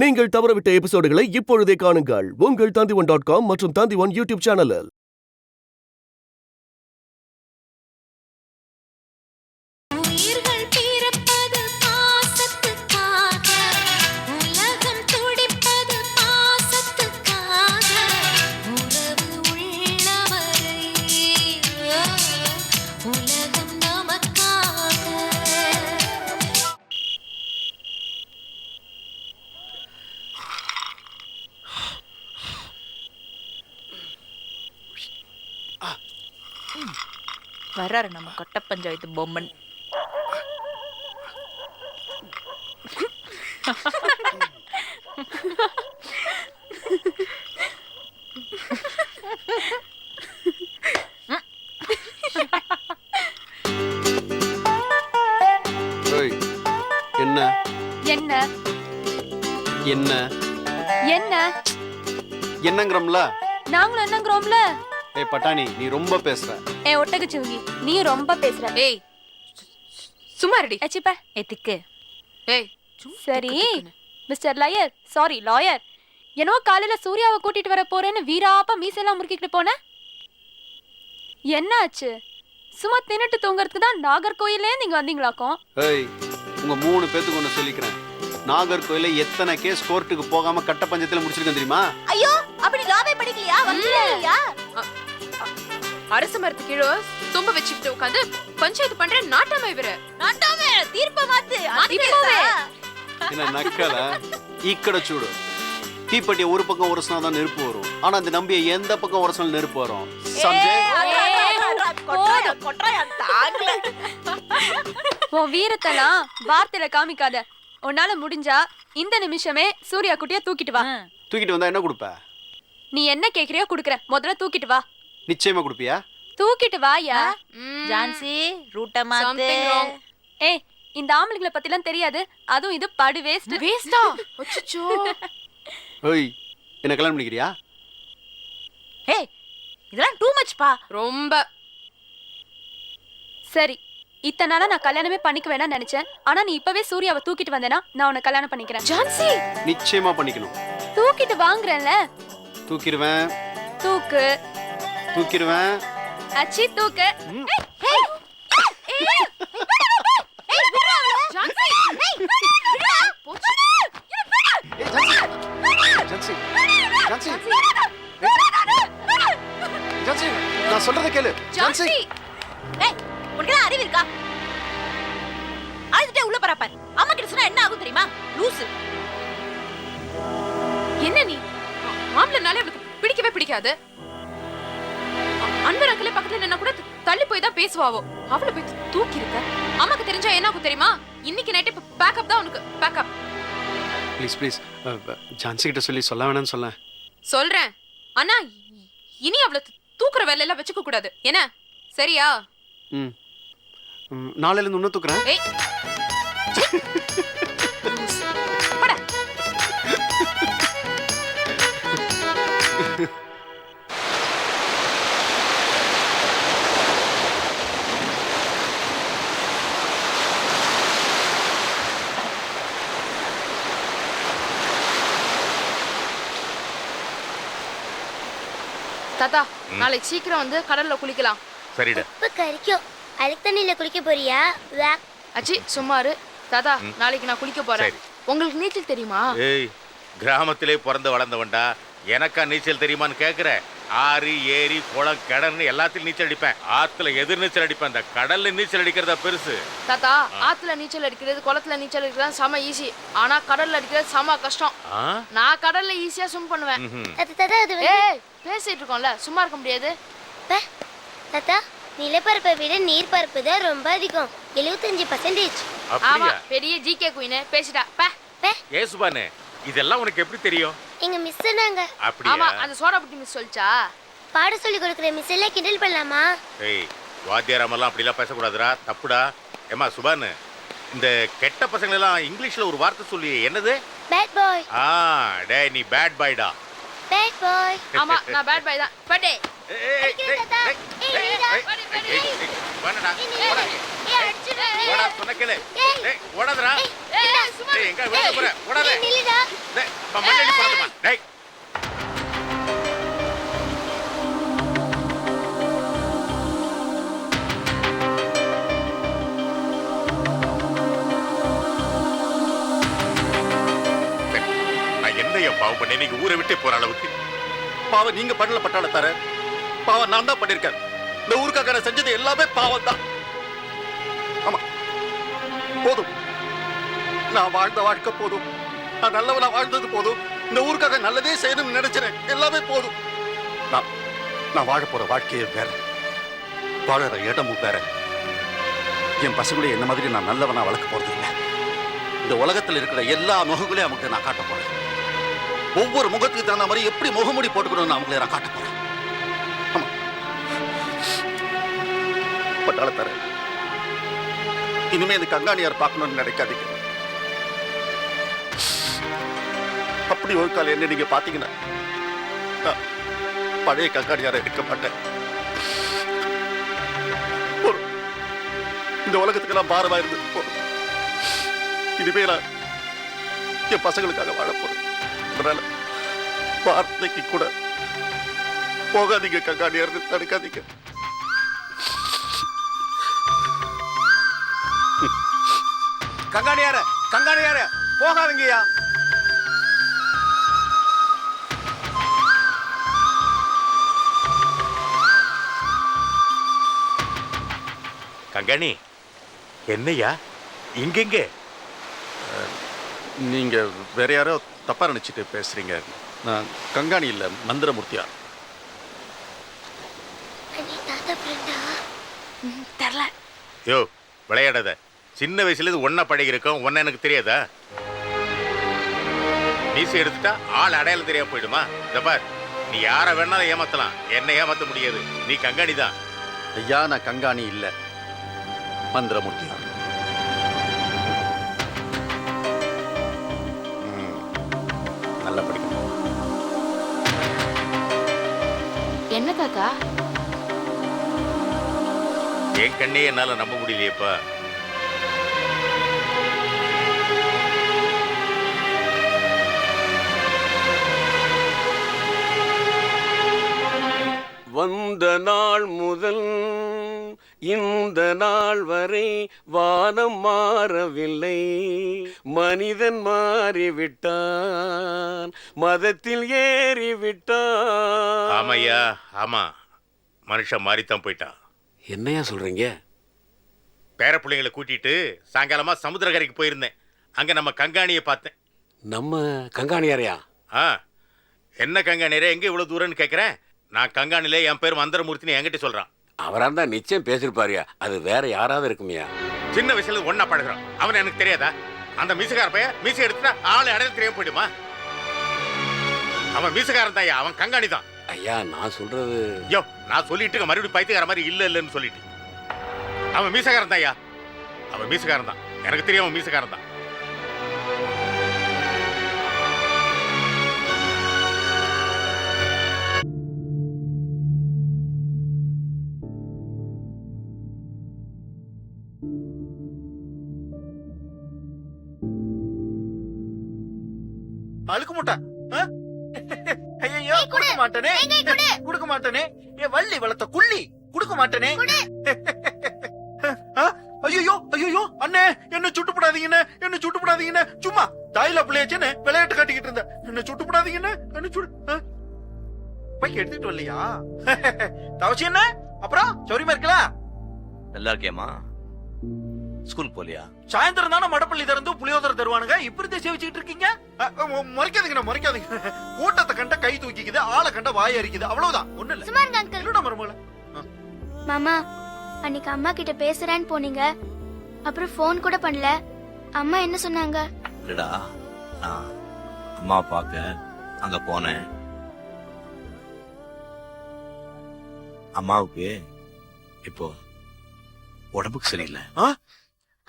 நீங்கள் தவறவிட்ட எபிசோடுகளை இப்பொழுதே காணுங்கள் உங்கள் Tandivan.com மற்றும் Tandivan யூடியூப் சேனலில். வர்றாரு நம்ம கட்ட பஞ்சாயத்து பொம்மன். என்ன என்ன என்ன என்ன என்னங்கறம்ல நாங்களும் என்னங்கறோம்ல. ஏய் பட்டாணி, நீ ரொம்ப பேசுற. ஏய் ஒட்டகச்சிவங்கி, நீ ரொம்ப பேசுற. ஏய் சும்மா ரெடி ஏச்சிப்ப எத்திக்கு. ஏய் சரி மிஸ்டர் லாயர், சாரி லாயர், என்னோ காலையில சூர்யாவை கூட்டிட்டு வர போறேன்னு வீராப்பா மீசெல்லாம் முறுக்கிட்டு போன. என்னாச்சு? சும்மா தின்னுட்டு தூங்குறதுக்கு தான் நாகர்கோயிலே நீங்க வந்தீங்களாக்கும். ஏய் உங்க 3 பேத்துக்கு ஒன்னு சொல்லிக்கிறேன். நாகர்கோயில எத்தனை கேஸ் கோர்ட்டுக்கு போகாம கட்ட பஞ்சத்துல முடிச்சிருக்கேன் தெரியுமா? ஐயோ அப்படி லாவே படிக்கலையா? வந்தீங்களா? அரச மரத்து கீழே சொம்ப வச்சுக்கிட்டு உட்காந்து பஞ்சாயத்து பண்ற நாட்டாம இவரு. நாட்டாம தீர்ப்ப மாத்து. என்ன நக்கல இக்கட சூடு. தீப்பெட்டிய ஒரு பக்கம் உரசினாதான் நெருப்பு வரும். ஆனா அந்த நம்பிய எந்த பக்கம் உரசினாலும் நெருப்பு வரும். உன் வீரத்தெல்லாம் வார்த்தையில காமிக்காத. உன்னால முடிஞ்சா இந்த நிமிஷமே சூர்யா குட்டிய தூக்கிட்டு வா. தூக்கிட்டு வந்தா என்ன கொடுப்ப? நீ என்ன கேக்குறியோ குடுக்குற. முதல்ல தூக்கிட்டு வா. நிச்சயமா கொடுப்பியா? தூக்கிட்டு வாயா. ஜான்சி ரூட்ட மாத்து. ஏய் இந்த ஆம்பளைங்கள பத்திலாம் தெரியாது. அதுவும் இது படு வேஸ்ட். வேஸ்டா? அச்சச்சோ. ஏய் என்ன கல்யாணம் பண்ணிக்கிறியா? ஏய் இதெல்லாம் டூ மச் பா. ரொம்ப. சரி இத்தனை நாளா நான் கல்யாணமே பண்ணிக்க வேணாம்னு நினைச்சேன். ஆனா நீ இப்பவே சூர்யாவை தூக்கிட்டு வந்தேனா நான் உன்னை கல்யாணம் பண்ணிக்கிறேன். ஜான்சி நிச்சயமா பண்ணிக்கணும். தூக்கிட்டு வாங்குறேன்ல. தூக்கிடுவேன். தூக்கு. தூக்கிடுவேன். அச்சி தூக்கு. நான் சொல்றத கேளு. ஜான்சி ஏய் உனக்கு அறிவு இருக்கா? அழுதுட்டே உள்ள பராப்பார். அம்மா கிட்ட சொன்னா என்ன ஆகும் தெரியுமா? லூசு. என்ன நீ? ஆம்பளைனாலே அவளுக்கு பிடிக்கவே பிடிக்காது. அன்பர் அங்கிளே பக்கத்துல நின்னா கூட தள்ளி போய் தான் பேசுவாவோ. அவளை போய் தூக்கி இருக்க. அம்மாக்கு தெரிஞ்சா என்ன ஆகும் தெரியுமா? இன்னைக்கு நைட் பேக்கப் தான் உனக்கு. பேக்கப். ப்ளீஸ் ப்ளீஸ் ஜான்சி கிட்ட சொல்லி சொல்ல வேணாம்னு சொல்ல. சொல்றேன். ஆனா இனி அவளை தூக்குற வேலையெல்லாம் வச்சுக்க கூடாது. என்ன? சரியா? நாளையில இருந்து இன்னும் தூக்குறேன். ஏய் போடா. தாத்தா நாளைக்கு சீக்கிரம் வந்து கடல்ல குளிக்கலாம். சரிடா. உப்பு கரிக்கும். அழுக்கு தண்ணியில குளிக்க போறியா? அச்சி சும்மாரு. தாத்தா நாளைக்கு நான் குளிக்க போறேன். உங்களுக்கு நீச்சல் தெரியுமா? ஏய் கிராமத்திலே பிறந்து வளர்ந்தவன்டா. எனக்கா நீச்சல் தெரியுமான்னு கேக்குற? ஆறு ஏரி குளம் கிணறு எல்லாத்திலும் நீச்சல் அடிப்பேன். ஆத்துல எதிர் நீச்சல் அடிப்பேன். அந்த கடல்ல நீச்சல் அடிக்கிறதா பெருசு. தாத்தா ஆத்துல நீச்சல் அடிக்கிறது குளத்துல நீச்சல் அடிக்கிறது செம ஈஸி. ஆனா கடல்ல அடிக்கிறது செம கஷ்டம். நான் கடல்ல ஈஸியா ஸ்விம் பண்ணுவேன். ஏய் பேசிட்டு இருக்கோம்ல, சும்மா இருக்க முடியாது. தாத்தா நிலப்பரப்பை விட நீர்ப்பரப்பு தான் ரொம்ப அதிகம். 75%. ஆமா பெரிய ஜிகே குயின் பேசிட்டா. ஏ சுபானே இதெல்லாம் உனக்கு எப்படி தெரியும்? எங்க மிஸ் சொன்னாங்க. ஆமா அந்த சோடா புட்டி மிஸ் சொல்லிச்சா? பாட சொல்லி கொடுக்குற மிஸ் எல்லாம் கிண்டல் பண்ணலாமா? ஏய் வாத்தியாரமெல்லாம் அப்படிலாம் பேசக்கூடாதுடா, தப்புடா. ஏமா சுபானு, இந்த கெட்ட பசங்க எல்லாம் இங்கிலீஷ்ல ஒரு வார்த்தை சொல்லி என்னது? Bad boy. டேய் நீ பேட் பாய்டா. Bad boy. ஆமா நான் பேட் பாய் தான். படே ஓடாதரா. எங்க வெளிய போற? ஓடாத. மண்ணடி போடுமா டேய் நான் என்னைய பாவம் பண்ணி நீங்க ஊரை விட்டு போற அளவுக்கு பாவம் நீங்க பண்ணல பட்டாள தர பாவம் நான் தான் பண்ணிருக்கேன். இந்த ஊருக்காக நான் செஞ்சது எல்லாமே பாவம் தான். ஆமா போதும், நான் வாழ்ந்த வாழ்க்கை போதும், நான் நல்லவனா வாழ்ந்தது போதும். இந்த ஊருக்காக நல்லதே செய்யணும்னு நினைச்சேன், எல்லாமே போதும். நான் வாழ போற வாழ்க்கையே வேற, வாழற இடமும் வேற. என் பசங்களே என்ன மாதிரி நான் நல்லவனா வளர்க்க போறது இல்லை. இந்த உலகத்தில் இருக்கிற எல்லா முகங்களையும் அவங்களுக்கு நான் காட்ட போறேன். ஒவ்வொரு முகத்துக்கு தகுந்த மாதிரி எப்படி முகமூடி போட்டுக்கணும்னு அவங்களை நான் காட்ட போறேன். ஆமா பட்டாளத்தார, இனிமே இந்த கங்காணியார் பார்க்கணும்னு நினைக்காதீங்க. அப்படி ஒரு காலம் என்ன நீங்க பாத்தீங்கன்னா நான் பழைய கங்காணியார எடுக்க மாட்டேன். இந்த உலகத்துக்கு நான் பாரமா இருந்து போறேன். இனிமே நான் என் பசங்களுக்காக வாழ போறேன். அதனால வார்த்தைக்கு கூட போகாதீங்க கங்காணியார், தடுக்காதீங்க. கங்காணியார கங்காணியார போகாதீங்கய்யா. கங்காணி என்னையா இங்கெங்க? நீங்க வேற யாரோ தப்பா நினைச்சிட்டு பேசுறீங்க. நான் கங்காணி இல்ல, மந்திரமூர்த்தியா. அண்ணி தாத்தா ஃப்ரெண்டா? தெரியல. யோ விளையாடாத, சின்ன வயசுல இருந்து ஒன்னா பழகி இருக்கோம், ஒன்ன எனக்கு தெரியாதா? மீசை எடுத்துட்டா ஆள் அடையாளம் தெரியாம போயிடுமா? இந்த பார், நீ யார வேணாலும் ஏமாத்தலாம், என்ன ஏமாத்த முடியாது. நீ கங்காணி தான். ஐயா நான் கங்காணி இல்ல, மந்திரமூர்த்தியா. நல்லா படிக்கணும். என்ன தாத்தா? என் கண்ணே என்னால நம்ப முடியலையேப்பா. வந்த நாள் முதல் இந்த நாள் வரை வானம் மாறவில்லை, மனிதன் மாறிவிட்டான், மதத்தில் ஏறிவிட்டான். ஆமையா, ஆமா, மனுஷன் மாறித்தான் போயிட்டான். என்னையா சொல்றீங்க? பேர பிள்ளைங்களை கூட்டிட்டு சாயங்காலமா சமுத்திரக்கரைக்கு போயிருந்தேன். அங்க நம்ம கங்காணியை பார்த்தேன். நம்ம கங்காணியாரையா? ஆ, என்ன கங்காணியரே எங்க இவ்வளவு தூரம்னு கேக்குறேன். நான் கங்காணில என் பேர் மந்திரமூர்த்தின்னு என்கிட்ட சொல்றான். அவரா இருந்தா நிச்சயம் பேசிருப்பாருயா, அது வேற யாராவது இருக்குமியா? சின்ன வயசுல ஒன்னா பழகுறான், அவன் எனக்கு தெரியாதா? அந்த மீசக்கார பைய மீசை எடுத்துட்டா ஆளு அடையாளம் தெரியாம போயிடுமா? அவன் மீசக்காரன் தான், அவன் கங்காணி தான். ஐயா நான் சொல்றது... யோ, நான் சொல்லிட்டு மறுபடியும் பைத்தியக்கார மாதிரி இல்ல இல்லன்னு சொல்லிட்டு. அவன் மீசக்காரன் தான், அவன் மீசக்காரன் தான், எனக்கு தெரியும் அவன் மீசக்காரன் தான். அழுக்கு முட்டா. ஐயோ கொடுக்க மாட்டேனே, கொடுக்க மாட்டேனே. என் வள்ளி வளர்த்த குள்ளி கொடுக்க மாட்டேனே. ஐயோ ஐயோ அண்ணே, என்ன சுட்டுப்படாதீங்கன்னு, என்ன சுட்டுப்படாதீங்கன்னு. சும்மா தாயில பிள்ளையாச்சுன்னு விளையாட்டு காட்டிக்கிட்டு இருந்த. என்ன சுட்டுப்படாதீங்கன்னு, என்ன சுடு பைக் எடுத்துட்டு வரலையா? தவசி என்ன அப்புறம் சௌரியமா இருக்கலாம்? நல்லா இருக்கியம்மா? ஸ்கூல் போலியா? சாயந்தரம் தானே மடப்பள்ளி திறந்து புளியோதரை தருவானுங்க, இப்படி சேவிச்சுக்கிட்டு இருக்கீங்க. முறைக்காதீங்க முறைக்காதீங்க. கூட்டத்தை கண்ட கை தூக்கிக்குது, ஆளை கண்ட வாய் அரிக்குது, அவ்வளவுதான். ஒண்ணு இல்ல. சும்மா இருங்க அங்கிள். என்னடா மருமகளே? மாமா, அன்னைக்கு அம்மா கிட்ட பேசுறேன்னு போனீங்க, அப்புறம் ஃபோன் கூட பண்ணல. அம்மா என்ன சொன்னாங்க? இல்லடா, நான் அம்மா பார்க்க அங்க போனேன். அம்மாவுக்கு இப்போ உடம்புக்கு சரியில்லை.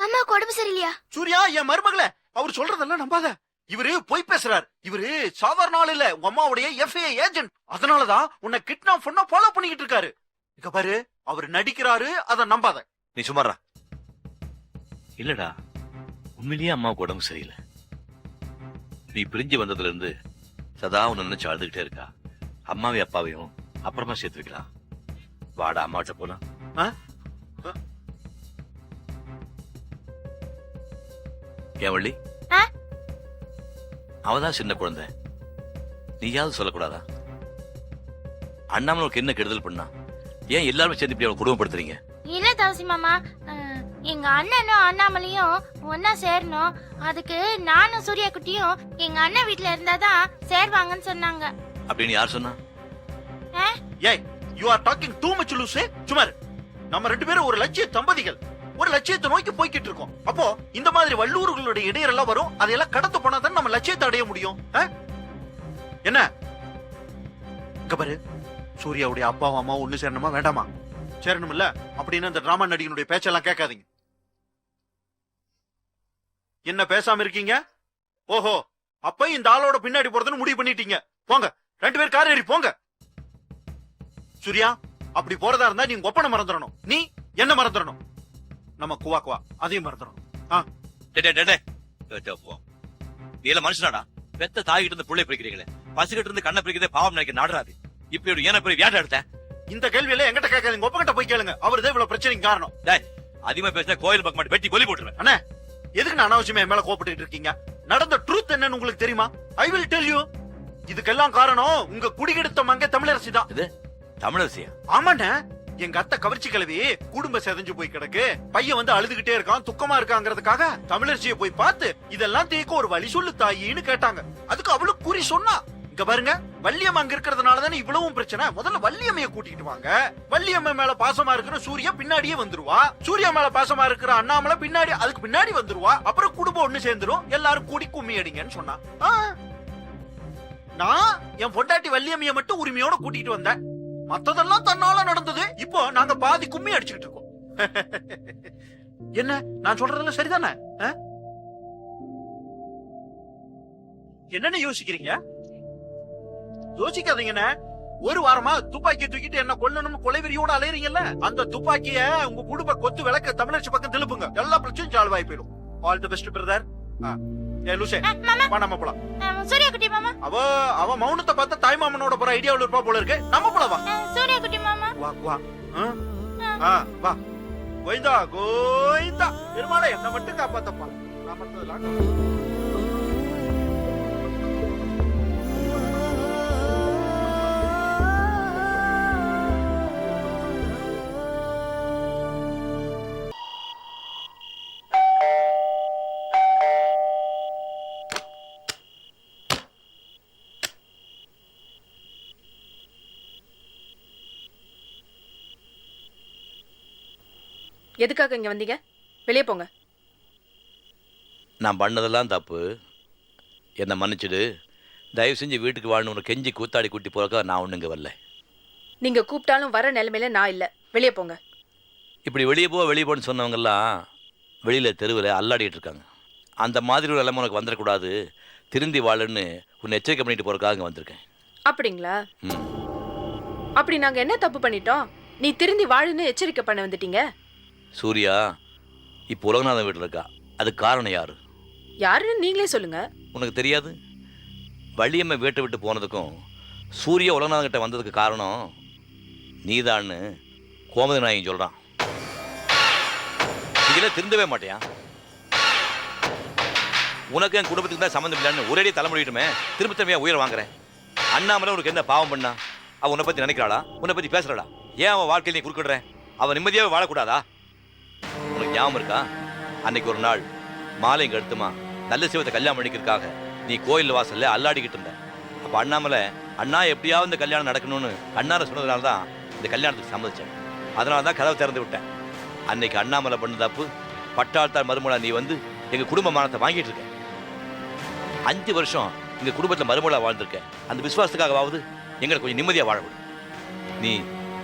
அம்மாவுக்கு உடம்பு சரியில்லையா? சூர்யா, என் மருமகளே, அவர் சொல்றதெல்லாம் நம்பாத. இவரு பொய் பேசுறார். இவரு சாதாரண ஆள் இல்ல, உங்க அம்மாவுடைய FIA ஏஜென்ட். அதனாலதான் உன்னை கிட்னாப் பண்ண ஃபாலோ பண்ணிக்கிட்டு இருக்காரு. இங்க பாரு, அவர் நடிக்கிறாரு, அத நம்பாத. நீ சுமாரா? இல்லடா, உண்மையிலேயே அம்மாவுக்கு உடம்பு சரியில்லை. நீ பிரிஞ்சு வந்ததுல இருந்து சதா உன்னை நினைச்சு அழுதுகிட்டே இருக்கா. அம்மாவையும் அப்பாவையும் அப்புறமா சேர்த்து வைக்கலாம். வாடா அம்மாட்ட போலாம். ஏன் வள்ளி, அவதான் சின்ன குழந்தை, நீயாவது சொல்லக்கூடாதா? அண்ணாமலை என்ன கெடுதல் பண்ணா? ஏன் எல்லாருமே சேர்ந்து இப்படி அவளை குடும்பப்படுத்துறீங்க? இல்ல தவசி மாமா, எங்க அண்ணனும் அண்ணாமலையும் ஒன்னா சேரணும். அதுக்கு நானும் சூர்யா குட்டியும் எங்க அண்ணன் வீட்டுல இருந்தாதான் சேர்வாங்கன்னு சொன்னாங்க. அப்படின்னு யார் சொன்னா? ஏய், you are talking too much லூசே. சுமார், நம்ம 2 பேரும் ஒரு லட்சிய தம்பதிகள், ஒரு லட்சியத்தை நோக்கி போய்கிட்டு இருக்கோம். அப்போ இந்த மாதிரி வல்லூர்களுடைய இடையெல்லாம் வரும், அதையெல்லாம் கடந்து போனாதான் நம்ம லட்சியத்தை அடைய முடியும். என்ன இங்க பாரு, சூர்யாவுடைய அப்பாவும் அம்மாவும் ஒண்ணு சேரணுமா வேண்டாமா? சேரணும் இல்ல அப்படின்னு அந்த டிராமா நடிகனுடைய பேச்செல்லாம் கேட்காதீங்க. என்ன பேசாம இருக்கீங்க? ஓஹோ, அப்ப இந்த ஆளோட பின்னாடி போறதுன்னு முடிவு பண்ணிட்டீங்க. போங்க, 2 பேர் கார் ஏறி போங்க. சூர்யா, அப்படி போறதா இருந்தா நீங்க ஒப்பனை மறந்துடணும், நீ என்ன மறந்துடணும், நம்ம குவா அதையும் மறந்துடணும். நீ எல்லாம் மனுஷனாடா? பெத்த தாய்கிட்ட இருந்து புள்ளை பிரிக்கிறீங்களே, பசுகிட்ட இருந்து கண்ணை பிரிக்கிறதே பாவம் நினைக்க நாடுறாது. இப்ப ஏன பெரிய வியாட்ட எடுத்த இந்த கேள்வியில எங்கிட்ட கேட்காதீங்க, ஒப்பகிட்ட போய் கேளுங்க. அவருதான் இவ்வளவு பிரச்சனைக்கு காரணம். அதிகமா பேசினா கோயில் பக்கம் மட்டும் வெட்டி கொல்லி போட்டுருவேன். அண்ணே, எதுக்கு நான் அனாவசியமா என் மேல கோபப்பட்டு இருக்கீங்க? நடந்த ட்ரூத் என்னன்னு உங்களுக்கு தெரியுமா? I will tell you. இதுக்கெல்லாம் காரணம் உங்க குடிகெடுத்த மங்க தமிழரசி தான். இது தமிழரசியா? ஆமாண்ணே, எங்க அத்தை கவர்ச்சி கிளவி குடும்ப செதஞ்சு போய் கிடக்கு, பையன் வந்து அழுதுகிட்டே இருக்கான், துக்கமா இருக்காங்கிறதுக்காக தமிழரசியை போய் பார்த்து இதெல்லாம் தீர்க்க ஒரு வழி சொல்லு தாயின்னு கேட்டாங்க. அதுக்கு அவளுக்கு குறி சொன்னா, இங்க பாருங்க, வள்ளியம்மா அங்க இருக்கிறதுனாலதானே இவ்வளவும் பிரச்சனை. முதல்ல வள்ளியம்மைய கூட்டிட்டு வாங்க. வள்ளியம்மை மேல பாசமா இருக்கிற சூர்யா பின்னாடியே வந்துருவா. சூர்யா மேல பாசமா இருக்கிற அண்ணாமலை பின்னாடி, அதுக்கு பின்னாடி வந்துருவா. அப்புறம் குடும்பம் ஒண்ணு சேர்ந்துரும், எல்லாரும் கூடி கும்மி அடிங்கன்னு சொன்னா. நான் என் பொண்டாட்டி வள்ளியம்மைய மட்டும் உரிமையோட கூட்டிட்டு வந்தேன். மத்ததெல்லாம் தன்னால நடந்தது. இப்போ நாங்க பாதி கும்மி அடிச்சுக்கிட்டு இருக்கோம். என்ன நான் சொல்றதெல்லாம் சரிதானே? என்னன்னு யோசிக்கிறீங்க? யோசிக்காதீங்கண்ணே. ஒரு வாரமா துப்பாக்கி தூக்கிட்டு என்ன கொல்லணும் கொலைவெறியோட அலையறீங்கல்ல, அந்த துப்பாக்கிய உங்க குடும்ப கொத்து விளக்க தமிழர்ச்சி பக்கம் திருப்புங்க, எல்லா பிரச்சனையும் சால்வ் ஆகி போயிடும். All the best brother. லூசே, நம்ம போலாம். சூர்யா குட்டி மாமா, அவ மௌனத்தை பார்த்தா தாய் மாமனோட போற ஐடியாவுல இருப்பா போல இருக்கு. நம்ம போலாம் வா. சூர்யா குட்டி மாமா, வா வா. கோயிந்தா கோயிந்தா, பெருமாளே என்ன மட்டும் காப்பாத்தப்பா. நான் மத்ததெல்லாம் எதுக்காக இங்க வந்தீங்க? வெளியே போங்க. நான் பண்ணதெல்லாம் தப்பு, என்னை மன்னிச்சிடு. தயவு செஞ்சு வீட்டுக்கு வாழணும் கெஞ்சி கூத்தாடி கூட்டி போறக்கா நான் ஒண்ணுங்க வரல. நீங்க கூப்பிட்டாலும் வர நிலைமையில நான் இல்ல. வெளியே போங்க. இப்படி வெளியே போன்னு சொன்னவங்கெல்லாம் வெளியில தெருவில் அல்லாடிட்டு இருக்காங்க. அந்த மாதிரி ஒரு நிலைமை உனக்கு வந்துடக்கூடாது, திருந்தி வாழுன்னு உன்னை எச்சரிக்கை பண்ணிட்டு போறதுக்காக இங்க வந்திருக்கேன். அப்படிங்களா? அப்படி நாங்க என்ன தப்பு பண்ணிட்டோம் நீ திருந்தி வாழுன்னு எச்சரிக்கை பண்ண வந்துட்டீங்க? சூர்யா இப்போ உலகநாதன் வீட்டில் இருக்கா, அதுக்கு காரணம் யாரு? யாருன்னு நீங்களே சொல்லுங்க. உனக்கு தெரியாது? வள்ளியம்மை வீட்டை விட்டு போனதுக்கும் சூர்யா உலகநாதன் கிட்ட வந்ததுக்கு காரணம் நீதான்னு கோமதி நாயகன் சொல்றான். இதெல்லாம் திருந்தவே மாட்டியா? உனக்கு என் குடும்பத்துக்கு தான் சம்மந்தம் இல்லைன்னு ஒரே தலைமுடிட்டுமே திரும்ப திரும்பியா உயிரை வாங்குறேன். அண்ணாமலை உனக்கு என்ன பாவம் பண்ணா? அவன் உன்னை பத்தி நினைக்கிறாளா? உன்னை பத்தி பேசுறாளா? ஏன் அவன் வாழ்க்கையில் நீ குறுக்கிடுற? அவன் நிம்மதியாவே வாழக்கூடாதா? உனக்கு ஞாபகம் இருக்கா? அன்னைக்கு ஒரு நாள் மாலைங்க எடுத்துமா நல்ல சிவத்தை கல்யாணம் பண்ணிக்கிறதுக்காக நீ கோயில் வாசல்ல அல்லாடிக்கிட்டு இருந்த. அப்ப அண்ணாமலை அண்ணா எப்படியாவது இந்த கல்யாணம் நடக்கணும்னு அண்ணாரை சொன்னதுனால தான் இந்த கல்யாணத்துக்கு சம்மதிச்சேன். அதனால தான் கதவை திறந்து விட்டேன். அன்னைக்கு அண்ணாமலை பண்ண தப்பு, பட்டாள்தார் மருமலா நீ வந்து எங்க குடும்ப மானத்தை வாங்கிட்டு இருக்க. 5 வருஷம் எங்க குடும்பத்துல மருமலா வாழ்ந்திருக்க. அந்த விசுவாசத்துக்காகவாவது எங்களை கொஞ்சம் நிம்மதியா வாழ விடு. நீ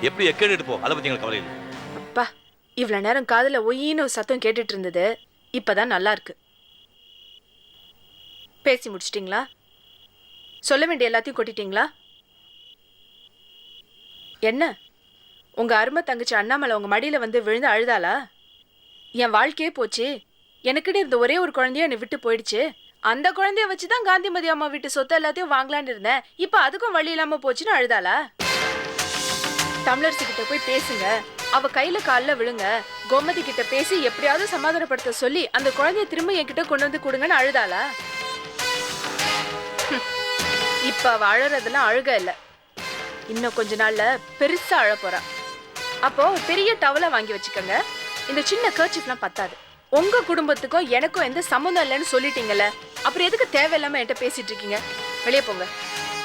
எப்படி எக்கேடு எடுப்போ அதை பத்தி எங்களுக்கு கவலை இல்லை. அப்பா, இவ்வளவு நேரம் காதுல ஒய்யின்னு ஒரு சத்தம் கேட்டுட்டு இருந்தது, இப்பதான் நல்லா இருக்கு. பேசி முடிச்சிட்டீங்களா? சொல்ல வேண்டிய எல்லாத்தையும் கொட்டிட்டீங்களா? என்ன உங்க அருமை தங்கச்சி அண்ணாமலை உங்க மடியில வந்து விழுந்து அழுதாளா? என் வாழ்க்கையே போச்சு, எனக்கிட்ட இருந்த ஒரே ஒரு குழந்தைய என்னை விட்டு போயிடுச்சு, அந்த குழந்தைய வச்சுதான் காந்திமதி அம்மா வீட்டு சொத்து எல்லாத்தையும் வாங்கலான்னு இருந்தேன். இப்ப அதுக்கும் வழி இல்லாம போச்சுன்னு அழுதாளா? தமிழரசி கிட்ட போய் பேசுங்க, அவ கையில கால்ல விழுங்க, கோமதி கிட்ட பேசி எப்படியாவது சமாதானப்படுத்த சொல்லி அந்த குழந்தைய திரும்ப என்கிட்ட கொண்டு வந்து கொடுங்கன்னு அழுதாளா? இப்ப அவ அழறதெல்லாம் அழுக இல்ல, இன்னும் கொஞ்ச நாள்ல பெருசா அழ போறா. அப்போ பெரிய டவலை வாங்கி வச்சுக்கோங்க. இந்த சின்ன கர்ச்சிஃப்லாம் பத்தாது. உங்க குடும்பத்துக்கும் எனக்கும் எந்த சம்மந்தம் இல்லைன்னு சொல்லிட்டீங்கல்ல, அப்புறம் எதுக்கு தேவையில்லாம என்கிட்ட பேசிட்டு இருக்கீங்க? வெளியே போங்க.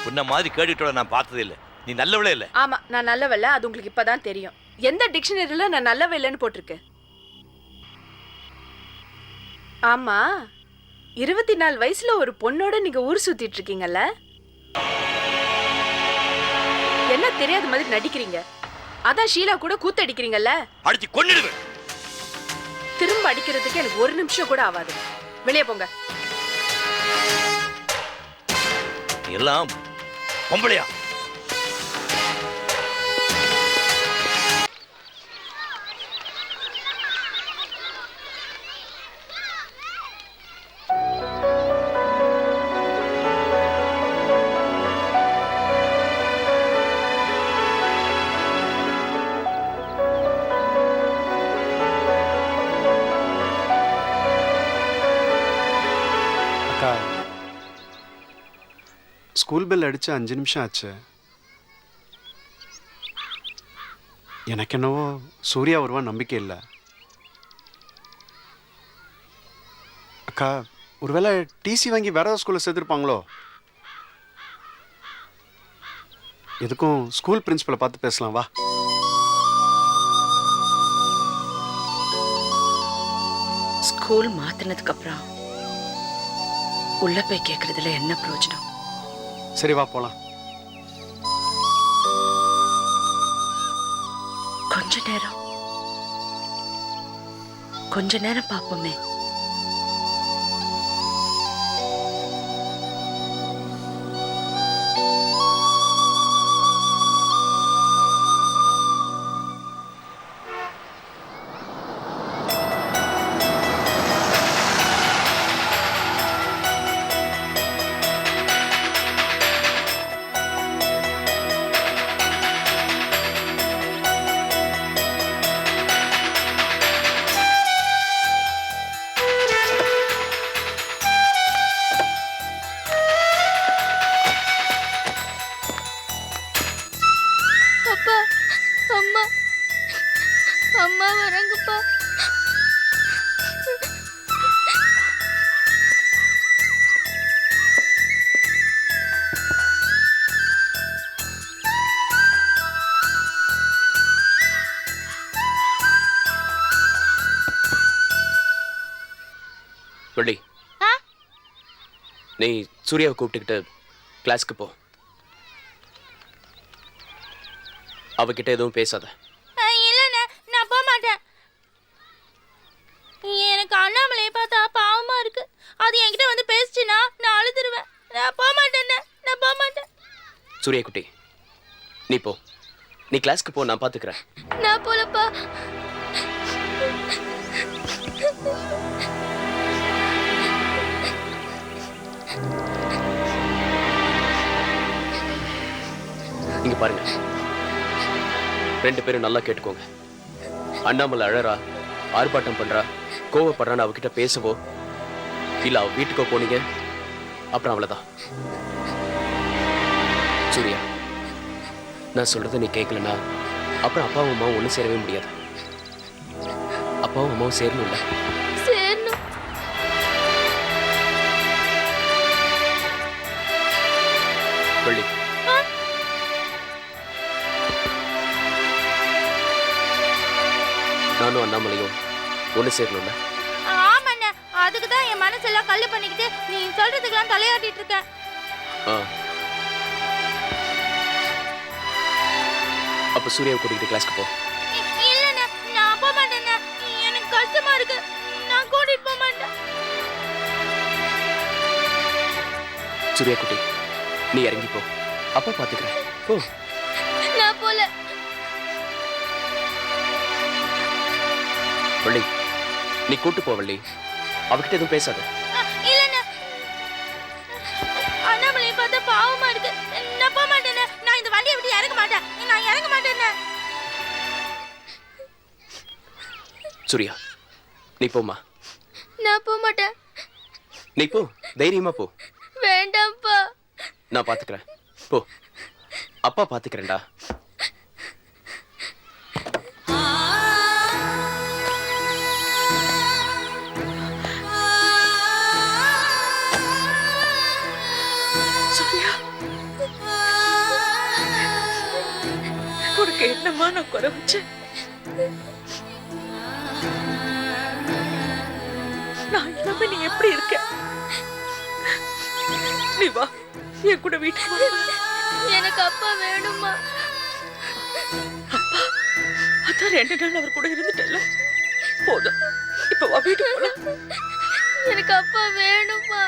உன்ன மாதிரி கேட்டுட்டோட நான் பார்த்ததே இல்லை. நீ நல்லவளே இல்லை. ஆமா, நான் நல்லவல்ல, அது உங்களுக்கு இப்பதான் தெரியும். எந்த டிக்ஷனரியில நான் நல்லவ இல்லைன்னு போட்டிருக்கு? ஆமா, 24 வயசுல ஒரு பொண்ணோட நீங்க ஊர் சுத்திட்டு இருக்கீங்கல்ல, என்ன தெரியாத மாதிரி நடிக்கிறீங்க? அதான் ஷீலா கூட கூத்தடிக்கிறீங்கல்ல. அடிச்சு கொன்னிடுவேன். திரும்ப அடிக்கிறதுக்கு எனக்கு ஒரு நிமிஷம் கூட ஆகாது. வெளியே போங்க. எல்லாம் பொம்பளையா? ஸ்கூல் பெல் அடிச்சு 5 நிமிஷம் ஆச்சு. எனக்கு என்னவோ சூர்யா வருவா நம்பிக்கை இல்லை. அக்கா, ஒருவேளை டிசி வாங்கி வேற ஏதாவது ஸ்கூலில் சேர்த்துருப்பாங்களோ? எதுக்கும் ஸ்கூல் பிரின்சிபலை பார்த்து பேசலாம், வா. ஸ்கூல் மாத்தினதுக்கு அப்புறம் உள்ள போய் கேட்கறதுல என்ன பிரயோஜனம்? சரி, வா போலாம். கொஞ்ச நேரம் பாப்போமே. அம்மா வராங்கப்பா. வள்ளி, நீ சூர்யாவை கூப்பிட்டுக்கிட்டு கிளாஸ்க்கு போ. அவகிட்ட எதுவும் பேசாத. இல்லண்ணே, நான் போக மாட்டேன். எனக்கு அண்ணாமலையை பார்த்தா பாவமா இருக்கு. அது என்கிட்ட வந்து பேசிச்சுன்னா நான் அழுதுருவேன். நான் போக மாட்டேன், நான் போக மாட்டேன். சூர்யா குட்டி, நீ போ. நீ கிளாஸ்க்கு போ, நான் பாத்துக்கிறேன். நான் போலப்பா. இங்க பாருங்க, 2 பேரும் நல்லா கேட்டுக்கோங்க. அண்ணாமலை அழறா, ஆர்ப்பாட்டம் பண்றா, கோவப்படுறான்னு அவகிட்ட பேசவோ இல்ல அவ வீட்டுக்கோ போனீங்க, அப்புறம் அவ்வளவுதான். சூர்யா, நான் சொல்றதை நீ கேட்கலன்னா அப்புறம் அப்பாவும் அம்மாவும் ஒண்ணு சேரவே முடியாது. அப்பாவும் அம்மாவும் சேரணும்ல? சேரணும். வள்ளி, நானும் அண்ணாமலையும் ஒண்ணு சேரணும்ல? ஆமாண்ணே, அதுக்கு தான் என் மனசெல்லாம் கல்லு பண்ணிக்கிட்டு நீ சொல்றதுக்கெல்லாம் தலையாட்டிட்டு இருக்கேன். அப்ப சூர்யாவை கூட்டிகிட்டு கிளாஸ்க்கு போ. இல்லண்ணே, நான் போக மாட்டேண்ணே. எனக்கு கஷ்டமா இருக்கு. நான் கூட்டிட்டு போக மாட்டேன். சூர்யா குட்டி, நீ இறங்கி போ, அப்பா பாத்துக்கிறேன். போ. நான் போல. வள்ளி, நீ கூட்டு போ. வள்ளி, அவகிட்ட எதுவும் பேசாத. இல்லண்ணே, சூர்யா நீ போம்மா. நான் போக மாட்டேன். நீ போ, தைரியமா போ. வேண்டாம்ப்பா. நான் பாத்துக்கிறேன். போ, அப்பா பாத்துக்கிறேன்டா. சூர்யா, உனக்கு என்னமா நான் குறை வச்சேன்? நான் இல்லாம நீ எப்படி இருக்க? நீ வா, என் கூட வீட்டுக்கு வா. எனக்கு அப்பா வேணுமா? அப்பா, அதான் 2 நாள் அவர் கூட இருந்துட்டல, போதும். இப்ப வா, வீட்டுக்கு போலாம். எனக்கு அப்பா வேணுமா?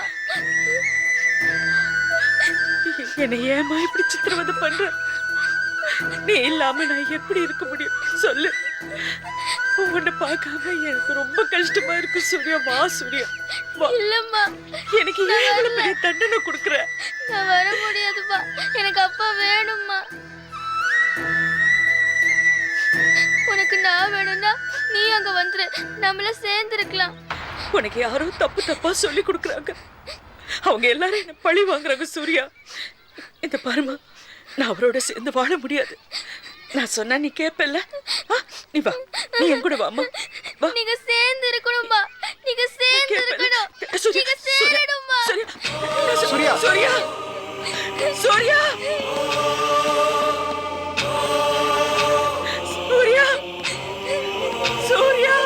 என்னை ஏமா இப்படி சித்திரவதை பண்ற? நீ இல்லாம நான் எப்படி இருக்க முடியும் சொல்லு. உன்னை பார்க்காம எனக்கு ரொம்ப கஷ்டமா இருக்கு சூர்யா. வா சூர்யா, வா. இல்லம்மா, எனக்கு ஏன் இவ்வளவு பெரிய தண்டனை கொடுக்குற? நான் வர முடியாதுப்பா. எனக்கு அப்பா வேணும்மா. உனக்கு நான் வேணும்னா நீ அங்க வந்துரு, நம்மள சேர்ந்து இருக்கலாம். உனக்கு யாரோ தப்பு தப்பா சொல்லி கொடுக்குறாங்க. அவங்க எல்லாரும் என்ன பழி வாங்குறாங்க சூர்யா. இந்த பாருமா, நான் அவரோட சேர்ந்து வாழ முடியாது. நான் சொன்னா நீ கேப்பல்ல? நீ வா, நீ என் கூட வாமா. வா, நீங்க சேர்ந்து இருக்கணும்பா. நீங்க சேர்ந்து இருக்கணும். நீங்க சேரணும்பா. சூர்யா, சூர்யா, சூர்யா, சூர்யா, சூர்யா,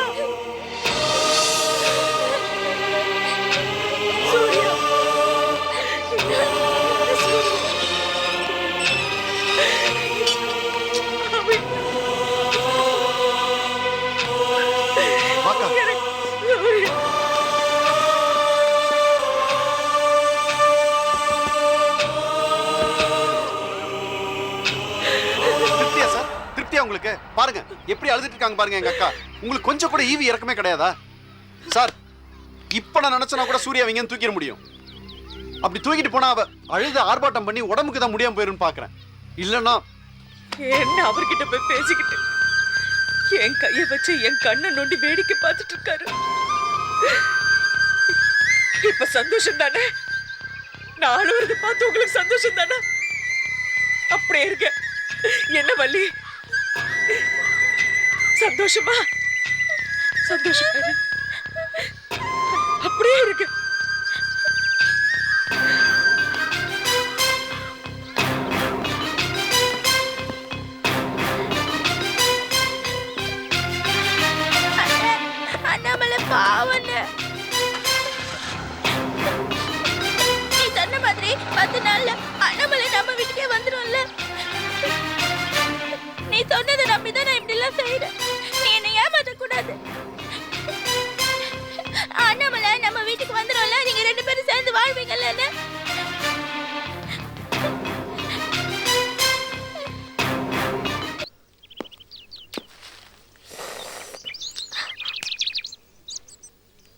சூர்யா. திருப்தியா சார்? திருப்தியா உங்களுக்கு? பாருங்க எப்படி அழுதுட்டு இருக்காங்க பாருங்க எங்க அக்கா. உங்களுக்கு கொஞ்சம் கூட ஈவி இறக்கமே கிடையாதா சார்? இப்ப நான் நினைச்சனா கூட சூர்யா இங்க தூக்கிட முடியும். அப்படி தூக்கிட்டு போனா அவ அழுது ஆர்ப்பாட்டம் பண்ணி உடம்புக்கு தான் முடியாம போயிருன்னு பாக்குறேன். இல்லன்னா என்ன அவர்கிட்ட போய் பேசிக்கிட்டு என் கைய வச்சு என் கண்ணை நோண்டி வேடிக்கை பார்த்துட்டு இருக்காரு. இப்ப சந்தோஷம் தானே? நான் அழுவுறது பார்த்து உங்களுக்கு சந்தோஷம் தானே? அப்படியே இருக்க என்ன வள்ளி? சந்தோஷமா? சந்தோஷமா இரு. அப்படியே இருக்கு. அண்ணாமலை பாவன்னு நீ சொன்ன மாதிரி 10 நாள்ல அண்ணாமலை நம்ம வீட்டுக்கே வந்துரும்ல. நீ சொன்னதை நம்பிதான் நான் இப்படி எல்லாம் செய்யறேன். நீ என்னை ஏமாத்த கூடாது. அண்ணாமலை நம்ம வீட்டுக்கு வந்துரும்ல. நீங்க 2 பேரும் சேர்ந்து வாழ்வீங்கல்ல.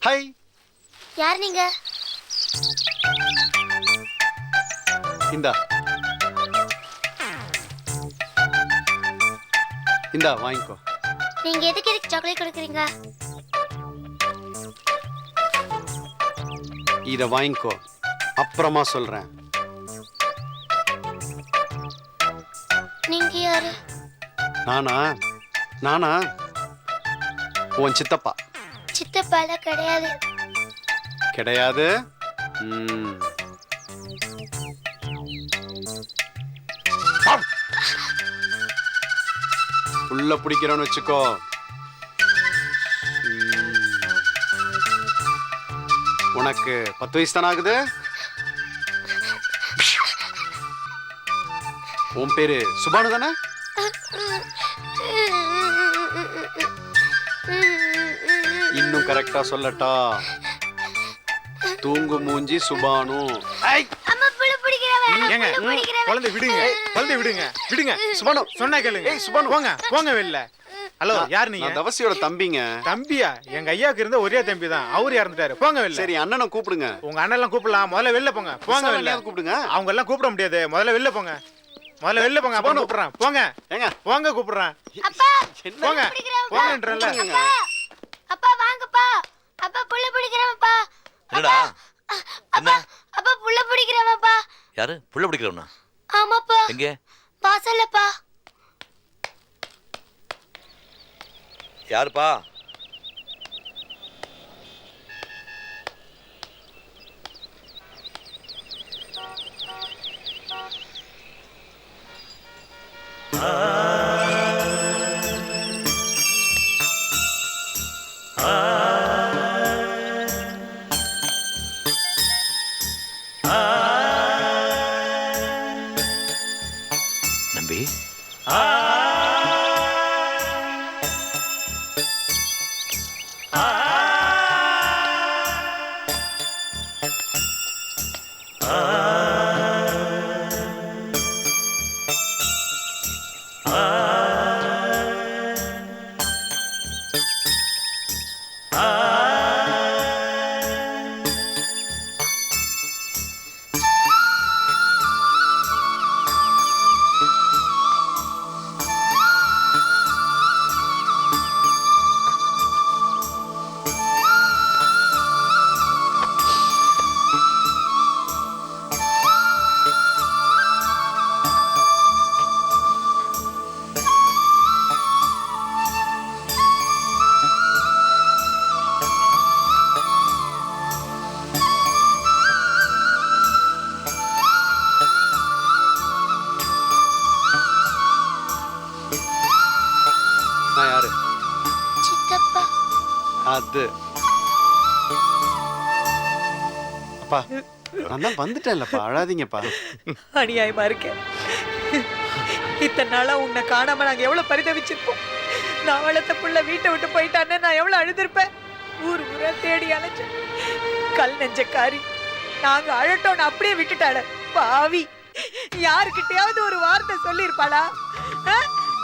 ஹாய். யார் நீங்க? இந்தா இந்தா வாங்கிக்கோ. நீங்க எதுக்கு எனக்கு சாக்லேட் கொடுக்குறீங்க? இத வாங்கிக்கோ, அப்புறமா சொல்றேன். நீங்க யாரு? நானா? நானா உன் சித்தப்பா. சித்தப்பால கிடையாது. கிடையாது? உள்ள பிடிக்கிறோன்னு வச்சுக்கோ. உனக்கு 10 வயசு தானே ஆகுது? உன் பேரு சுபானு தானே? இன்னும் கரெக்டா சொல்லட்டா? தூங்கு மூஞ்சி சுபானு. அம்மா புள்ள பிடிக்கிறவன். ஏங்க குழந்தை விடுங்க, குழந்தை விடுங்க, விடுங்க. சுபானு சொன்னா கேளுங்க. ஏய் சுபானு, போங்க போங்க வெளில. ஹலோ, யார் நீங்க? நான் தவசியோட தம்பிங்க. தம்பியா? எங்க ஐயாக்கு இருந்த ஒரே தம்பி தான், அவரு இறந்துட்டாரு. போங்க வெளில. சரி அண்ணனை கூப்பிடுங்க. உங்க அண்ணன் எல்லாம் கூப்பிடலாம், முதல்ல வெளில போங்க. போங்க வெளில கூப்பிடுங்க. அவங்க எல்லாம் கூப்பிட முடியாது, முதல்ல வெளில போங்க. முதல்ல வெளில போங்க, அப்புறம் கூப்பிடுறேன். போங்க ஏங்க போங்க கூப்பிடுறேன். அப்பா போங்க போங்கன்றல. என்னடா என்ன அப்பா புள்ள பிடிக்கிறவப்பா. யாரு புள்ள பிடிக்கிறவனா? ஆமாப்பா. எங்க? வாசல்லப்பா. யாருப்பா? நம்பி நான் யாரு? சித்தப்பா. அது அப்பா நான் தான் வந்துட்டேன்லப்பா, அழாதீங்கப்பா. அநியாயமா இருக்கேன். இத்தனை நாளா உன்னை காணாம நாங்க எவ்வளவு பரிதவிச்சிருப்போம். நான் வளர்த்த புள்ள வீட்டை விட்டு போயிட்டான்னு நான் எவ்வளவு அழுதுருப்பேன். ஊர் ஊரா தேடி அலைச்சேன். கல் நெஞ்சக்காரி நாங்க அழட்டோன்னு அப்படியே விட்டுட்டாள பாவி. யாருக்கிட்டையாவது ஒரு வார்த்தை சொல்லிருப்பாளா?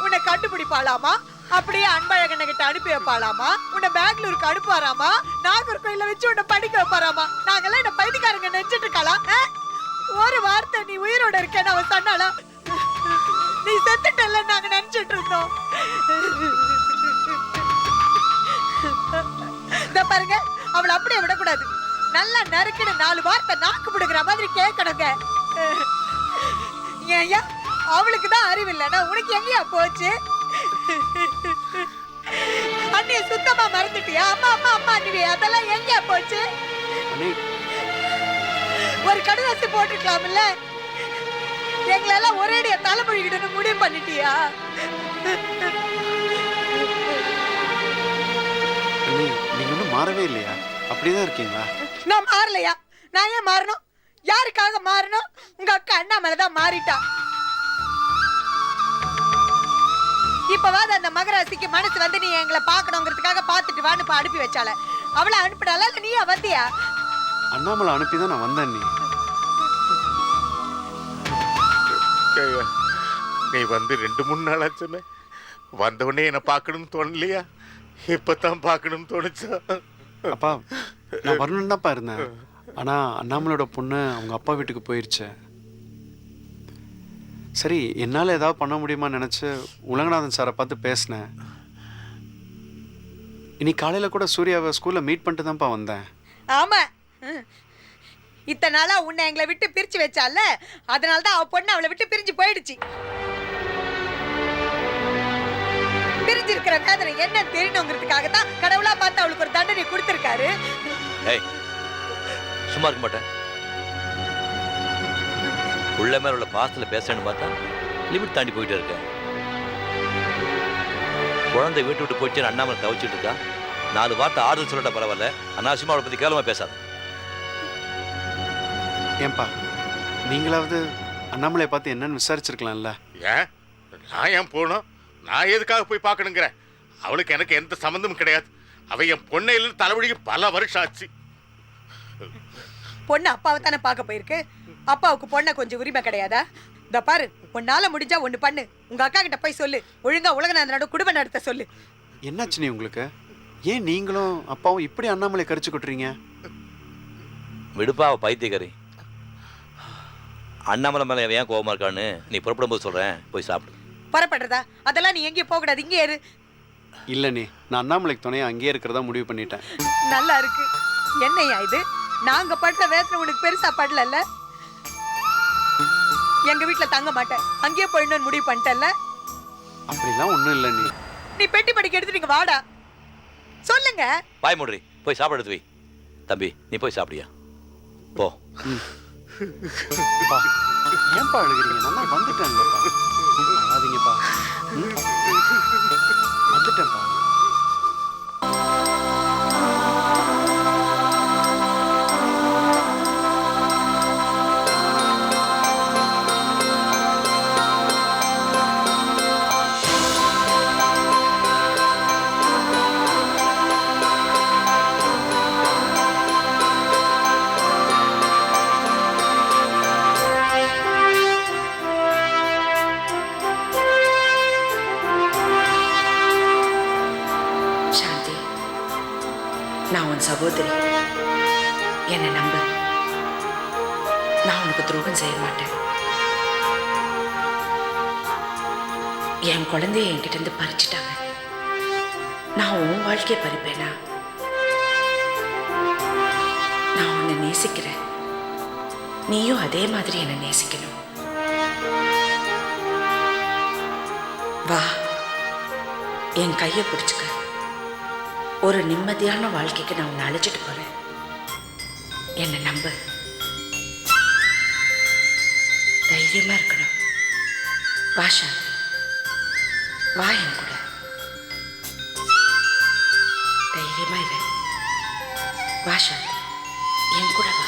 உன்னை கண்டுபிடிப்பாளாமா? அப்படியே அன்பழகனை கிட்ட அனுப்பி வைப்பாளாமா? உன்னை பெங்களூருக்கு அனுப்புவாராமா? நாகர்கோயில வச்சு உன்னை படிக்க வைப்பாராமா? நாங்கெல்லாம் என்ன பைத்தியக்காரங்க நினைச்சிட்டு இருக்காளா? ஒரு வார்த்தை நீ உயிரோட இருக்கேன்னு அவன் சொன்னாளா? நீ செத்துட்டல நாங்க நினைச்சிட்டு இருந்தோம். இந்த பாருங்க, அவளை அப்படியே விடக்கூடாது. நல்லா நறுக்கிட 4 வார்த்தை நாக்கு முடுக்கிற மாதிரி கேட்கணுங்க. ஏய்யா, அவளுக்கு தான் அறிவு இல்லைன்னா உனக்கு எங்கேயா போச்சு? அண்ணிய சுத்தமா மறந்துட்டியா? அம்மா அம்மா அம்மா அண்ணிவே அதெல்லாம் எங்கேயா போச்சு? ஒரு கடுதாசி போட்டுக்கலாம்ல. எங்களெல்லாம் ஒரேடியா தலைமொழிகிட்டு முடிவு பண்ணிட்டியா? நீங்க ஒன்றும் மாறவே இல்லையா? அப்படிதான் இருக்கீங்களா? நான் மாறலையா? நான் ஏன் மாறணும்? யாருக்காக மாறணும்? உங்க அக்கா அண்ணா மேலதான் மாறிட்டா. இப்பவாது அந்த மகராசிக்கு மனசு வந்து நீ எங்களை பாக்கணுங்கிறதுக்காக பாத்துட்டு வான்னு அனுப்பி வச்சால. அவளை அனுப்பினால இல்ல நீயா வந்தியா? அண்ணாமலை அனுப்பிதான் நான் வந்தேன். நீ வந்து 2-3 நாள் ஆச்சுமே. வந்தவொடனே என்ன பார்க்கணும்னு தோணலையா? இப்பதான் பார்க்கணும்னு தோணுச்சா? அப்பா நான் வரணும்னு தான்ப்பா இருந்தேன். ஆனா அண்ணாமலையோட பொண்ணு அவங்க அப்பா வீட்டுக்கு போயிருச்சு. சரி, என்னால் ஏதாவது பண்ண முடியுமான்னு நினச்சி உலகநாதன் சாரை பார்த்து பேசினேன். இன்னைக்கு காலையில் கூட சூர்யாவை ஸ்கூலில் மீட் பண்ணிட்டு தான்ப்பா வந்தேன். ஆமா, இத்தனை நாளா உன்னை எங்களை விட்டு பிரிச்சு வச்சால, அதனால தான் அவ பொண்ணு அவளை விட்டு பிரிஞ்சு போயிடுச்சு. பிரிஞ்சு இருக்கிற வேதனை என்ன தெரியணுங்கிறதுக்காக தான் கடவுளா பார்த்து அவளுக்கு ஒரு தண்டனை கொடுத்திருக்காரு. சும்மா இருக்க மாட்டேன். உள்ள மேல உள்ள பாசத்துல பேசணும்னு பார்த்தா லிமிட் தாண்டி போயிட்டே இருக்க. குழந்தை வீட்டு விட்டு போயிடுச்சு, அண்ணாமலை தவிச்சிட்டு இருக்கா. 4 வார்த்தை ஆறுதல் சொல்லட்ட பரவாயில்ல, அனாவசியமா அவளை பத்தி கேவலமா பேசாத. ஏன்பா நீங்களாவது அண்ணாமலையை பார்த்து என்னன்னு விசாரிச்சிருக்கலாம்ல? ஏன் நான் ஏன் போகணும்? நான் எதுக்காக போய் பார்க்கணுங்கிறேன்? அவளுக்கு எனக்கு எந்த சம்மந்தமும் கிடையாது. அவ என் பொண்ணையிலிருந்து தலைவலிக்கு பல வருஷம் ஆச்சு. பொண்ணு அப்பாவை தானே பார்க்க போயிருக்கு. அப்பாவுக்கு பொண்ணை கொஞ்சம் உரிமை கிடையாதா? இந்த பாரு, உன்னால முடிஞ்சா ஒண்ணு பண்ணு. உங்க அக்கா கிட்ட போய் சொல்லு, ஒழுங்கா உலகநாதனோட குடும்பம் நடத்த சொல்லு. என்னாச்சு நீ உங்களுக்கு? ஏன் நீங்களும் அப்பாவும் இப்படி அண்ணாமலை கரிச்சு கொட்டுறீங்க? விடுப்பா, அவ பைத்தியக்காரி. அண்ணாமலை மேல ஏன் கோபமா இருக்கான்னு நீ புறப்படும் போது சொல்றேன், போய் சாப்பிடு. புறப்படுறதா? அதெல்லாம் நீ எங்கேயும் போக கூடாது, இங்கே இரு. இல்ல நீ, நான் அண்ணாமலைக்கு துணையா அங்கேயே இருக்கிறதா முடிவு பண்ணிட்டேன். நல்லா இருக்கு. என்னையா இது? நாங்க படுற வேதனை உனக்கு பெருசா படல. எங்க வீட்டுல தங்க மாட்டேன், அங்கேயே போயிடணும்னு முடிவு பண்ணிட்டல. அப்படிலாம் ஒண்ணும் இல்ல. நீ பெட்டி படிக்க எடுத்துட்டு இங்க வாடா. சொல்லுங்க. பாய் மூடுறி, போய் சாப்பாடு எடுத்து வை. தம்பி நீ போய் சாப்பிடியா போ. ஏன்பா அழுகிறீங்க? நல்லா வந்துட்டேன்ப்பா. அழாதீங்கப்பா. வந்துட்டேன்ப்பா. நான் உன் சகோதரி, என்னை நம்பு. நான் உனக்கு துரோகம் செய்ய மாட்டேன். என் குழந்தைய என்கிட்ட இருந்து பறிச்சுட்டாங்க. நான் உன் வாழ்க்கையை பறிப்பேனா? நான் உன்னை நேசிக்கிறேன், நீயும் அதே மாதிரி என்னை நேசிக்கணும். வா, என் கையை பிடிச்சுக்க. ஒரு நிம்மதியான வாழ்க்கைக்கு நான் உன்னை அழைச்சிட்டு போறேன். என்னை நம்பு. தைரியமா இருக்கணும். வா சாந்தி, வா என் கூட. தைரியமா இரு. வா சாந்தி, என் கூட வா.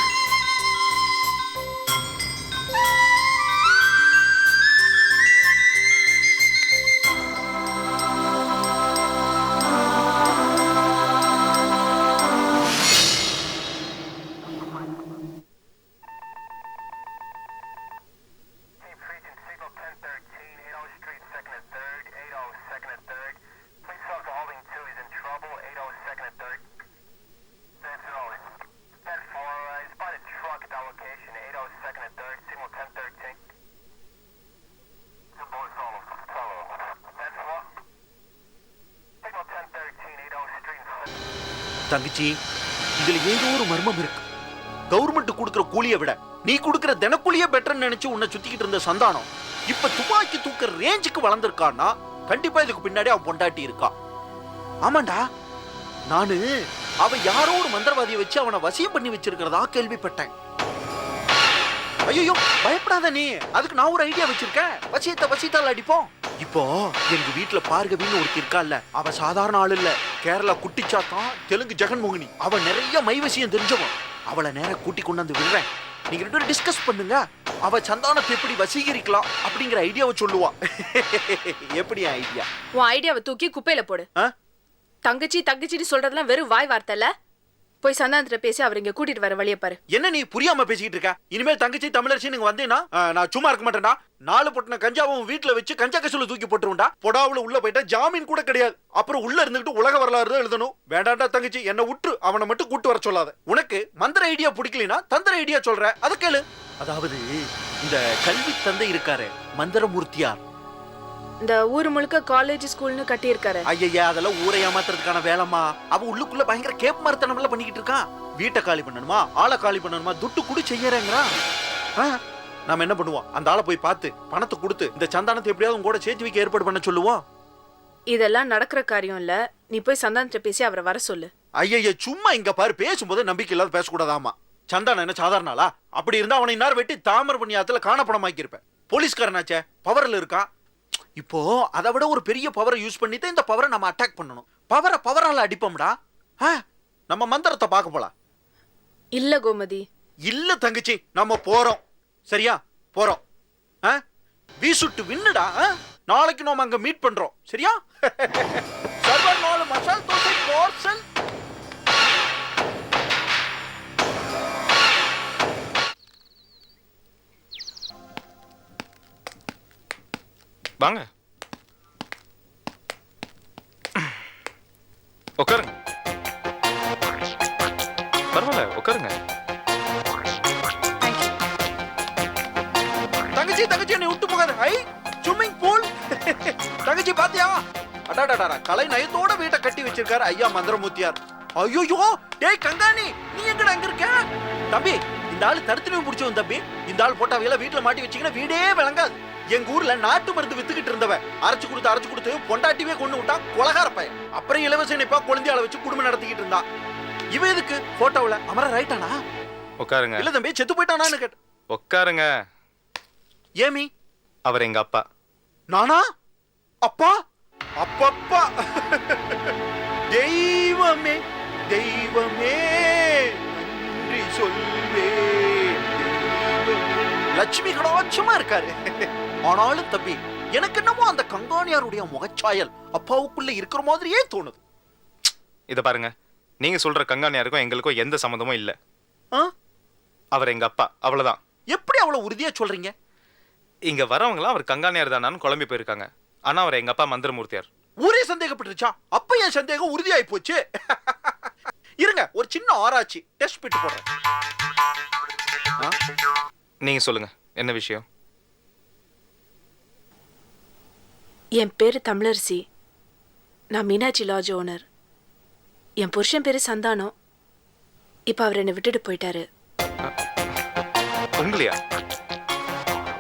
தங்கச்சி, இதுல ஏதோ ஒரு மர்மம் இருக்கு. கவர்மெண்ட் கொடுக்கிற கூலியை விட நீ கொடுக்கிற தினக்கூலியே பெட்டர்னு நினைச்சு உன்னை சுத்திக்கிட்டு இருந்த சந்தானம் இப்ப துப்பாக்கி தூக்குற ரேஞ்சுக்கு வளர்ந்திருக்கான்னா கண்டிப்பா இதுக்கு பின்னாடி அவன் பொண்டாட்டி இருக்கா. ஆமாண்டா, நானு அவ யாரோ ஒரு மந்திரவாதியை வச்சு அவனை வசியம் பண்ணி வச்சிருக்கிறதா கேள்விப்பட்டேன். ஐயோ பயப்படாத நீ, அதுக்கு நான் ஒரு ஐடியா வச்சிருக்கேன். வசியத்தால் அடிப்போம். இப்போ எங்க வீட்டுல பார்கவின்னு ஒருத்தி இருக்கால, அவ சாதாரண ஆள் இல்ல. கேரளா குட்டிச்சாத்தான், தெலுங்கு ஜெகன்மோகினி. அவ நிறைய மைவசியம் தெரிஞ்சவன். அவளை நேரம் கூட்டி கொண்டு வந்து விடுறேன். நீங்க ரெண்டு பேரும் டிஸ்கஸ் பண்ணுங்க. அவ சந்தானத்தை எப்படி வசீகரிக்கலாம் அப்படிங்கிற ஐடியாவை சொல்லுவா. எப்படி ஐடியா? உன் ஐடியாவை தூக்கி குப்பையில போடு. தங்கச்சின்னு சொல்றதெல்லாம் வெறும் வாய் வார்த்தை இல்ல. போய் சந்தானத்துல பேசி அவர் இங்க கூட்டிட்டு வர வழியை பாரு. என்ன நீ புரியாம பேசிக்கிட்டு இருக்க? இனிமேல் தங்கச்சி தமிழரசி நீங்க வந்தீங்கன்னா நான் சும்மா இருக்க மாட்டேன்டா. 4 பொட்டின கஞ்சாவும் வீட்டுல வச்சு கஞ்சா கசூல தூக்கி போட்டுருண்டா. பொடாவுல உள்ள போயிட்டா ஜாமீன் கூட கிடையாது. அப்புறம் உள்ள இருந்துகிட்டு உலக வரலாறு தான் எழுதணும். வேண்டாண்டா தங்கச்சி, என்ன விட்டு அவனை மட்டும் கூட்டு வர சொல்லாத. உனக்கு மந்திர ஐடியா பிடிக்கலனா தந்திர ஐடியா சொல்ற, அதை கேளு. அதாவது இந்த கல்வி தந்தை இருக்காரு மந்திரமூர்த்தியார், இந்த ஊர் முழுக்க காலேஜ் ஸ்கூல்னு கட்டி இருக்காரு. ஐயா அதெல்லாம் ஊரை ஏமாத்துறதுக்கான வேலைமா. அவ உள்ளுக்குள்ள பயங்கர கேப் மரத்தனம் எல்லாம் பண்ணிக்கிட்டு இருக்கான். வீட்டை காலி பண்ணணுமா, ஆளை காலி பண்ணணுமா, துட்டு குடி செய்யறேங்கிறான். நாம என்ன பண்ணுவோம், அந்த ஆளை போய் பார்த்து பணத்தை கொடுத்து இந்த சந்தானத்தை எப்படியாவது உங்க கூட சேர்த்து வைக்க ஏற்பாடு பண்ண சொல்லுவோம். இதெல்லாம் நடக்கிற காரியம் இல்ல. நீ போய் சந்தானத்தை பேசி அவரை வர சொல்லு. ஐயா சும்மா இங்க பாரு, பேசும்போது நம்பிக்கை இல்லாத பேசக்கூடாதாமா. சந்தானம் என்ன சாதாரண ஆளா? அப்படி இருந்தா அவனை இன்னார் வெட்டி தாமரை பண்ணி ஆத்துல காணப்படமாக்கி இருப்பேன். போலீஸ்காரனாச்சே, பவர்ல இருக்கான். இப்போ அதை விட ஒரு பெரிய பவரை யூஸ் பண்ணிட்டு இந்த பவரை நம்ம அட்டாக் பண்ணணும். பவரால அடிப்போம்டா. நம்ம மந்திரத்தை பார்க்க போலாம். இல்ல கோமதி, இல்ல தங்கச்சி, நம்ம போறோம். சரியா, போறோம். வி சுட்டு வின்னுடா. நாளைக்கு நாம அங்க மீட் பண்றோம். சரியா? சர்வர் 4 மசால் தோசை பார்சல். வாங்க உட்காருங்க. பரவாயில்ல உட்காருங்க. தங்கச்சி என்னை விட்டு போகாது. Swimming pool. தங்கச்சி பாத்தியா? அடாடாடா, கலை நயத்தோட வீட்டை கட்டி வச்சிருக்காரு ஐயா மந்திரமூர்த்தியார். ஐயோ டேய் கங்காணி நீ எங்கடா அங்க இருக்க தம்பி இந்த ஆளு தடுத்துனே பிடிச்சவன் தம்பி இந்த ஆள் போட்டாவையில வீட்டுல மாட்டி வச்சீங்கன்னா வீடே விளங்காது எங்க ஊர்ல நாட்டு மருந்து வித்துக்கிட்டு இருந்தவன் அரைச்சு கொடுத்து பொண்டாட்டிவே கொண்டு விட்டான் கொலகார பையன் அப்புறம் இலவச இணைப்பா குழந்தையால வச்சு குடும்பம் நடத்திக்கிட்டு இருந்தான் இவன் எதுக்கு போட்டோவுல அமர ரைட்டானா உட்காருங்க. இல்ல தம்பி செத்து போயிட்டானான்னு கேட்ட உட்காருங்க. ஏமி அவர் எங்க அப்பா. நானா அப்பா அப்பப்பா தெய்வமே தெய்வமே நன்றி சொல்வே லட்சுமி கடாட்சமா இருக்காரு ஆனாலும் தம்பி எனக்கு என்னமோ அந்த கங்காணியாருடைய முகச்சாயல் அப்பாவுக்குள்ள இருக்கிற மாதிரியே தோணுது இத பாருங்க, நீங்க சொல்ற கங்காணியாருக்கும் எங்களுக்கும் எந்த சம்மந்தமும் இல்ல. அவர் எங்க அப்பா, அவ்வளவுதான். எப்படி அவ்வளவு உறுதியா சொல்றீங்க? இங்க வரவங்களாம் அவர் கங்காணியார் தானான்னு குழம்பி போயிருக்காங்க. ஆனா அவர் எங்க அப்பா மந்திரமூர்த்தியார். ஊரே சந்தேகப்பட்டுருச்சா? அப்ப என் சந்தேகம் உறுதியாயி போச்சு. இருங்க ஒரு சின்ன ஆராய்ச்சி டெஸ்ட் பிட்டு போடுறேன். நீங்க சொல்லுங்க, என்ன விஷயம்? என் பேரு தமிழரசி. நான் மீனாட்சி லாட்ஜ் ஓனர். என் புருஷன் பேரு சந்தானம். இப்ப அவர் என்னை விட்டுட்டு போயிட்டாரு. உங்களையா?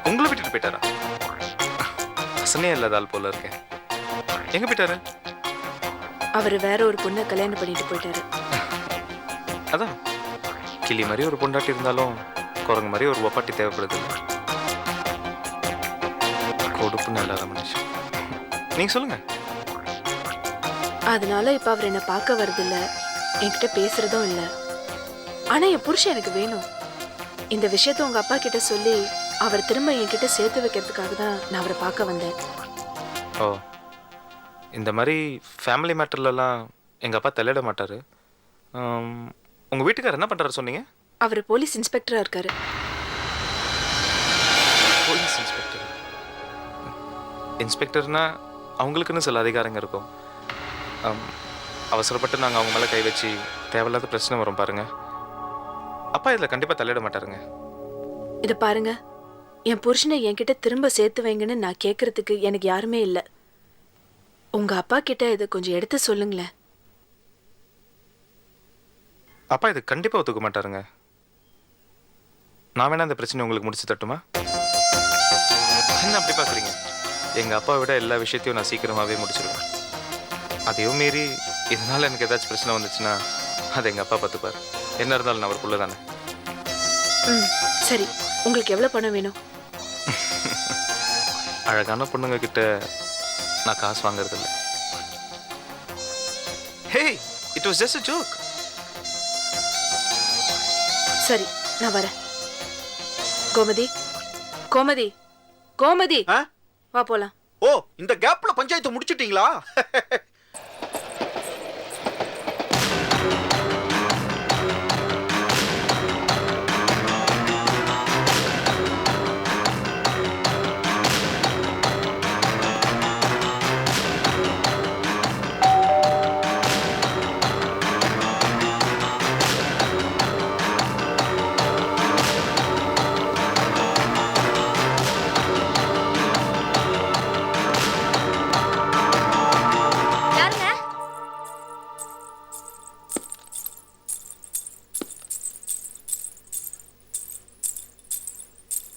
உங்களை விட்டுட்டு போயிட்டாரா? அசனே இல்லாத ஆள் போல இருக்கேன். எங்க போயிட்டாரு? அவர் வேற ஒரு பொண்ணை கல்யாணம் பண்ணிட்டு போயிட்டாரு. அதான் கிளி மாதிரி ஒரு பொண்டாட்டி இருந்தாலும் குரங்கு மாதிரி ஒரு ஒப்பாட்டி தேவைப்படுது. கொடுப்புன்னு இல்லாத மனுஷன். நீங்க சொல்லுங்க. அதனால இப்ப அவர் என்ன பார்க்க வரதில்ல, என்கிட்ட பேசுறதும் இல்ல. ஆனா என் புருஷன் எனக்கு வேணும். இந்த விஷயத்த உங்க அப்பா கிட்ட சொல்லி அவர் திரும்ப என்கிட்ட சேர்த்து வைக்கிறதுக்காக தான் நான் அவரை பார்க்க வந்தேன். ஓ, இந்த மாதிரி ஃபேமிலி மேட்டர்லலாம் எங்கள் அப்பா தலையிட மாட்டார். உங்கள் வீட்டுக்கார் என்ன பண்ணுறாரு சொன்னீங்க? அவர் போலீஸ் இன்ஸ்பெக்டராக இருக்காரு. Police inspector? இன்ஸ்பெக்டர்னா அவங்களுக்குன்னு சில அதிகாரங்க இருக்கும். அவசரப்பட்டு நாங்கள் அவங்க மேலே கை வச்சு தேவையில்லாத பிரச்சனை வரும் பாருங்க. அப்பா இதில் கண்டிப்பாக தலையிட மாட்டாருங்க. இதை பாருங்க, என் புருஷனை என்கிட்ட திரும்ப சேர்த்து வைங்கன்னு நான் கேட்கறதுக்கு எனக்கு யாருமே இல்லை. உங்க அப்பா கிட்ட இதை கொஞ்சம் எடுத்து சொல்லுங்களேன். அப்பா இது கண்டிப்பாக ஒத்துக்க மாட்டாருங்க. நான் வேணா அந்த பிரச்சனை உங்களுக்கு முடிச்சு தட்டுமா? என்ன அப்படி பார்க்குறீங்க? எங்கள் அப்பாவை விட எல்லா விஷயத்தையும் நான் சீக்கிரமாகவே முடிச்சிருவேன். அதையும் மீறி இதனால் எனக்கு ஏதாச்சும் பிரச்சனை வந்துச்சுன்னா அது எங்கள் அப்பா பார்த்துப்பார். என்ன இருந்தாலும் நான் அவருக்குள்ள தானே. சரி, உங்களுக்கு எவ்வளோ பணம் வேணும்? அழகான பொண்ணுங்க கிட்ட நான் காசு வாங்குறது இல்லை. Hey, it was just a joke. சரி, நான் வரேன். கோமதி, கோமதி, கோமதி, வா போலாம். ஓ, இந்த கேப்ல பஞ்சாயத்து முடிச்சிட்டீங்களா?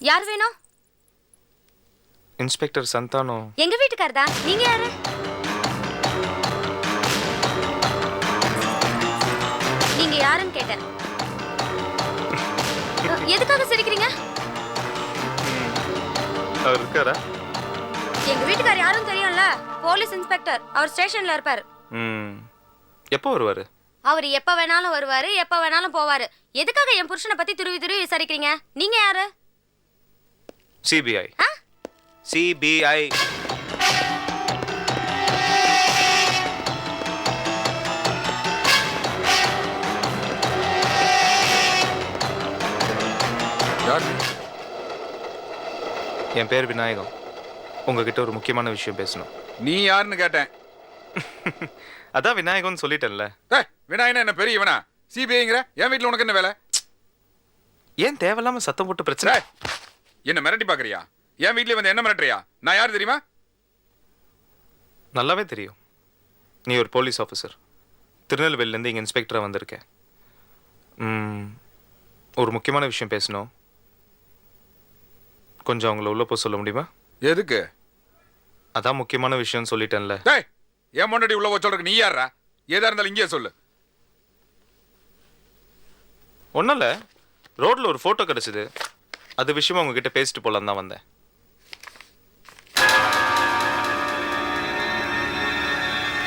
யார் வேணும்? இன்ஸ்பெக்டர் சந்தானம். எங்க வீட்டுக்காரர் தான். நீங்க யாரு? நீங்க யாருன்னு கேட்டேன். எதுக்காக சிரிக்கிறீங்க? அவர் இருக்காரா? எங்க வீட்டுக்காரர் யாரும் தெரியும்ல, போலீஸ் இன்ஸ்பெக்டர். அவர் ஸ்டேஷன்ல இருப்பாரு. எப்போ வருவாரு? அவர் எப்ப வேணாலும் வருவாரு, எப்ப வேணாலும் போவாரு. எதுக்காக என் புருஷனை பத்தி துருவி துருவி விசாரிக்கிறீங்க? நீங்க யாரு? CBI. CBI. என் பேர் விநாயகம். உங்ககிட்ட ஒரு முக்கியமான விஷயம் பேசணும். நீ யாருன்னு கேட்டேன். அதான் விநாயகம்னு சொல்லிட்டேன்ல. விநாயகன் என்ன பெரிய இவனா? CBIங்கிற? என் வீட்டில் உனக்கு என்ன வேலை? ஏன் தேவையில்லாம சத்தம் போட்டு பிரச்சனை? என்ன மிரட்டி பாக்குறியா? என் வீட்லயே வந்து என்ன மிரட்டுறியா? நான் யாரு தெரியுமா? நல்லாவே தெரியும். நீ ஒரு போலீஸ் ஆஃபீஸர். திருநெல்வேலியிலேருந்து இங்கே இன்ஸ்பெக்டராக வந்திருக்கேன். ஒரு முக்கியமான விஷயம் பேசணும். கொஞ்சம் அவங்கள உள்ள போக சொல்ல முடியுமா? எதுக்கு? அதான் முக்கியமான விஷயம்னு சொல்லிட்டேன்ல. டேய், ஏன் முன்னாடி உள்ள சொல்றதுக்கு நீ யாரா? ஏதா இருந்தாலும் இங்கே சொல்லு. ஒன்றும் இல்லை, ரோட்டில் ஒரு ஃபோட்டோ கிடச்சிது. அது விஷயமா உங்ககிட்ட பேசிட்டு போகலான்னு தான் வந்தேன்.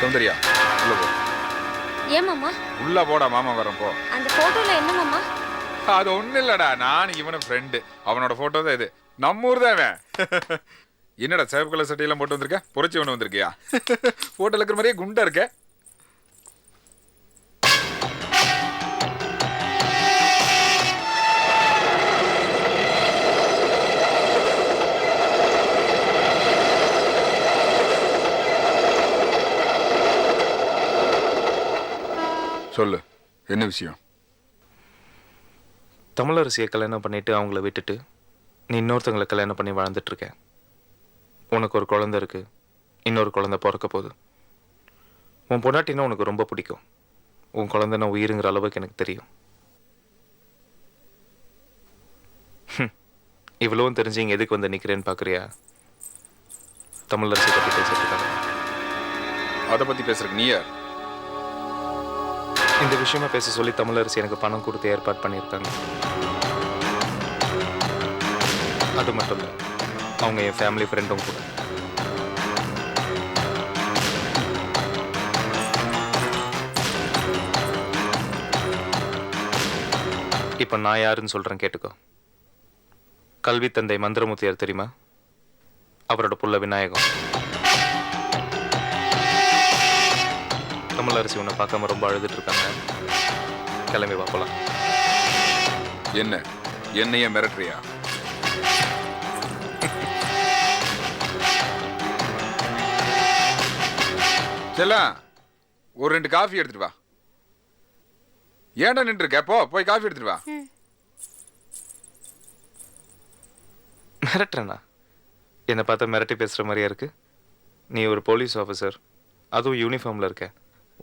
சௌந்தர்யா, உள்ள போ. ஏன் மாமா? உள்ள போடா, மாமா வரேன் போ. அந்த போட்டோல என்ன மாமா? அது ஒன்றும் இல்லடா, நான் இவன ஃப்ரெண்டு. அவனோட ஃபோட்டோ தான் இது. நம்ம ஊர் தான் அவன். என்னடா சேவ் கலர் சட்டையெல்லாம் போட்டு வந்திருக்க? புரட்சி ஒன்று வந்திருக்கியா? ஃபோட்டோல இருக்கிற மாதிரியே குண்டா இருக்க. சொல்லு, என்ன விஷயம்? தமிழரசியை கல்யாணம் பண்ணிட்டு அவங்கள விட்டுட்டு நீ இன்னொருத்தங்களை கல்யாணம் பண்ணி வாழ்ந்துட்டு இருக்க. உனக்கு ஒரு குழந்தை இருக்கு, இன்னொரு குழந்தை பிறக்க போகுது. உன் பொண்டாட்டினா உனக்கு ரொம்ப பிடிக்கும். உன் குழந்தைனா உயிருங்கிற அளவுக்கு எனக்கு தெரியும். இவ்வளவும் தெரிஞ்சு இங்கே எதுக்கு வந்து நிற்கிறேன்னு பார்க்குறியா? தமிழரசி பற்றி பேசுறதுக்காக. அதை பற்றி பேசுறதுக்கு நீ யார்? இந்த விஷயமா பேச சொல்லி தமிழரசி எனக்கு பணம் கொடுத்து ஏற்பாடு பண்ணியிருக்காங்க. அது மட்டும் இல்லை, அவங்க என் ஃபேமிலி ஃப்ரெண்டும் கூட. இப்போ நான் யாருன்னு சொல்கிறேன், கேட்டுக்கோ. கல்வி தந்தை மந்திரமூர்த்தியார் தெரியுமா? அவரோட புள்ள விநாயகம். தமிழரசி உன்னை பார்க்காம ரொம்ப அழுதுட்டு இருக்காங்க. கிளம்பி பார்க்கலாம். என்ன என்னைய மிரட்டுறியா? செல்லாம், ஒரு 2 காஃபி எடுத்துட்டு வா. ஏன்டா நின்று இருக்க? போய் காஃபி எடுத்துட்டு வா. மிரட்டுறேண்ணா? என்னை பார்த்தா மிரட்டி பேசுகிற மாதிரியா இருக்கு? நீ ஒரு போலீஸ் ஆஃபீஸர், அதுவும் யூனிஃபார்மில் இருக்க.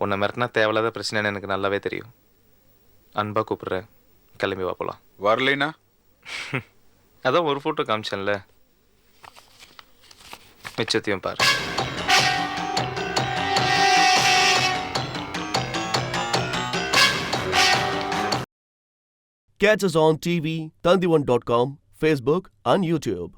உன்னை மிரட்டினா தேவையில்லாத பிரச்சனைன்னு எனக்கு நல்லாவே தெரியும். அன்பா கூப்பிடுறேன், கிளம்பி வா போலாம். வரலைனா? அதான் ஒரு ஃபோட்டோ காமிச்சேன்ல, மிச்சத்தையும் பாரு. Catch us on TV, Tandivan.com, Facebook and YouTube.